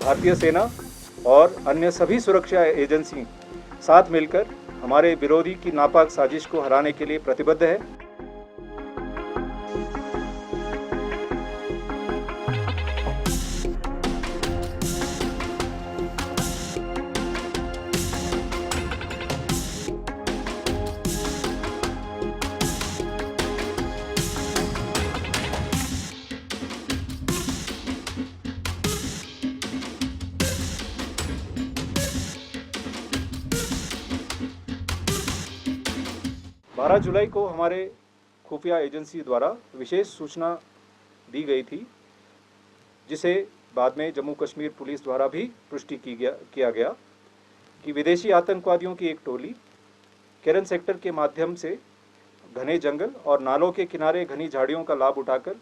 भारतीय सेना और अन्य सभी सुरक्षा एजेंसी साथ मिलकर हमारे विरोधी की नापाक साजिश को हराने के लिए प्रतिबद्ध है। बारह जुलाई को हमारे खुफिया एजेंसी द्वारा विशेष सूचना दी गई थी, जिसे बाद में जम्मू कश्मीर पुलिस द्वारा भी पुष्टि किया गया कि विदेशी आतंकवादियों की एक टोली केरन सेक्टर के माध्यम से घने जंगल और नालों के किनारे घनी झाड़ियों का लाभ उठाकर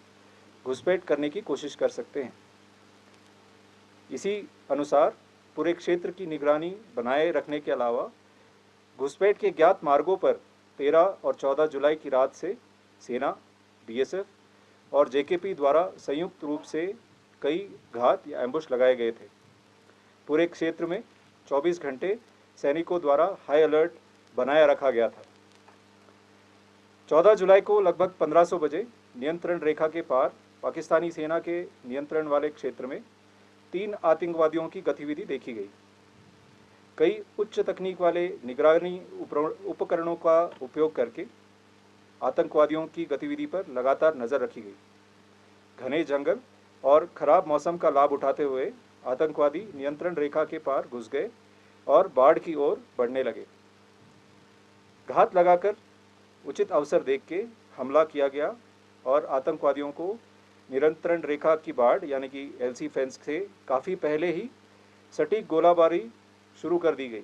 घुसपैठ करने की कोशिश कर सकते हैं। इसी अनुसार पूरे क्षेत्र की निगरानी बनाए रखने के अलावा घुसपैठ के ज्ञात मार्गों पर 13 और 14 जुलाई की रात से सेना, बीएसएफ और जेकेपी द्वारा संयुक्त रूप से कई घात या एम्बुश लगाए गए थे। पूरे क्षेत्र में 24 घंटे सैनिकों द्वारा हाई अलर्ट बनाया रखा गया था। 14 जुलाई को लगभग 1500 बजे नियंत्रण रेखा के पार पाकिस्तानी सेना के नियंत्रण वाले क्षेत्र में 3 आतंकवादियों की गतिविधि देखी गई। कई उच्च तकनीक वाले निगरानी उपकरणों का उपयोग करके आतंकवादियों की गतिविधि पर लगातार नज़र रखी गई। घने जंगल और खराब मौसम का लाभ उठाते हुए आतंकवादी नियंत्रण रेखा के पार घुस गए और बाढ़ की ओर बढ़ने लगे। घात लगाकर उचित अवसर देख के हमला किया गया और आतंकवादियों को नियंत्रण रेखा की बाढ़ यानी कि एलसी फेंस से काफ़ी पहले ही सटीक गोलाबारी शुरू कर दी गई।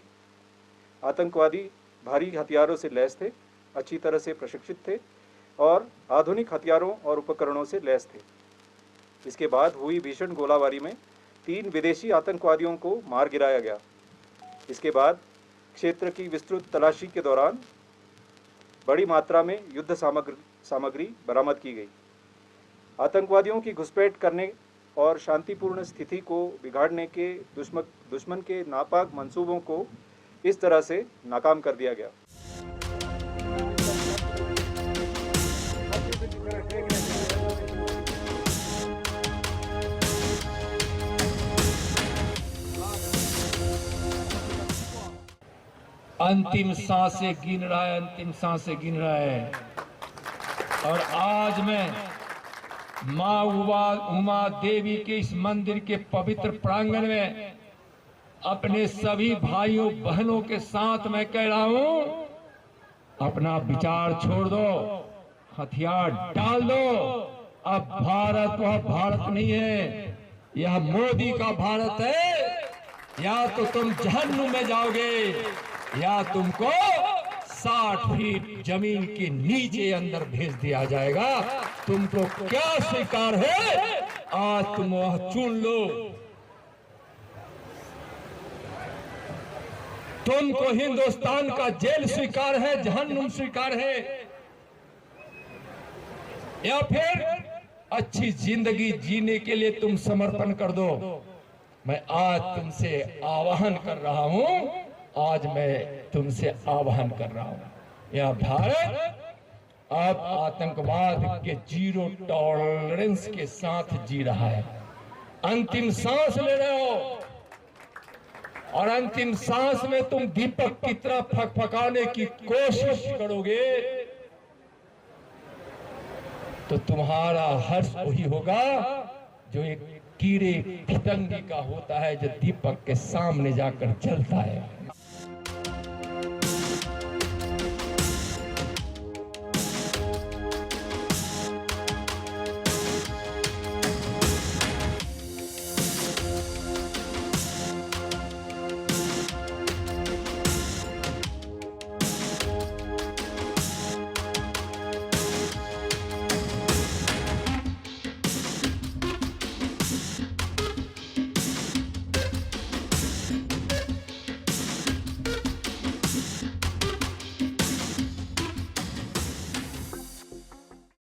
आतंकवादी भारी हथियारों से लैस थे, अच्छी तरह से प्रशिक्षित थे और आधुनिक हथियारों और उपकरणों से लैस थे। इसके बाद हुई भीषण गोलाबारी में 3 विदेशी आतंकवादियों को मार गिराया गया। इसके बाद क्षेत्र की विस्तृत तलाशी के दौरान बड़ी मात्रा में युद्ध सामग्री बरामद की गई। आतंकवादियों की घुसपैठ करने और शांतिपूर्ण स्थिति को बिगाड़ने के दुश्मन के नापाक मंसूबों को इस तरह से नाकाम कर दिया गया। अंतिम सांसें गिन रहा है, अंतिम सांसें गिन रहा है। और आज मैं माँ उमा देवी के इस मंदिर के पवित्र प्रांगण में अपने सभी भाइयों बहनों के साथ मैं कह रहा हूं, अपना विचार छोड़ दो, हथियार डाल दो। अब भारत वह भारत नहीं है, यह मोदी का भारत है। या तो तुम जहन्नुम में जाओगे या तुमको 60 फीट जमीन के नीचे अंदर भेज दिया जाएगा। तुमको क्या स्वीकार है, आज तुम वह चुन लो। तुमको हिंदुस्तान का जेल स्वीकार है, जहन्नुम स्वीकार है, या फिर अच्छी जिंदगी जीने के लिए तुम समर्पण कर दो। मैं आज तुमसे आह्वान कर रहा हूं, आज मैं तुमसे आह्वान कर रहा हूं। यह भारत अब आतंकवाद के जीरो टॉलरेंस के साथ जी रहा है। अंतिम सांस ले रहे हो और अंतिम सांस में तुम दीपक की तरह फकफकाने की कोशिश करोगे तो तुम्हारा हर्ष वही होगा जो एक कीड़े पतंगे का होता है, जो दीपक के सामने जाकर जलता है।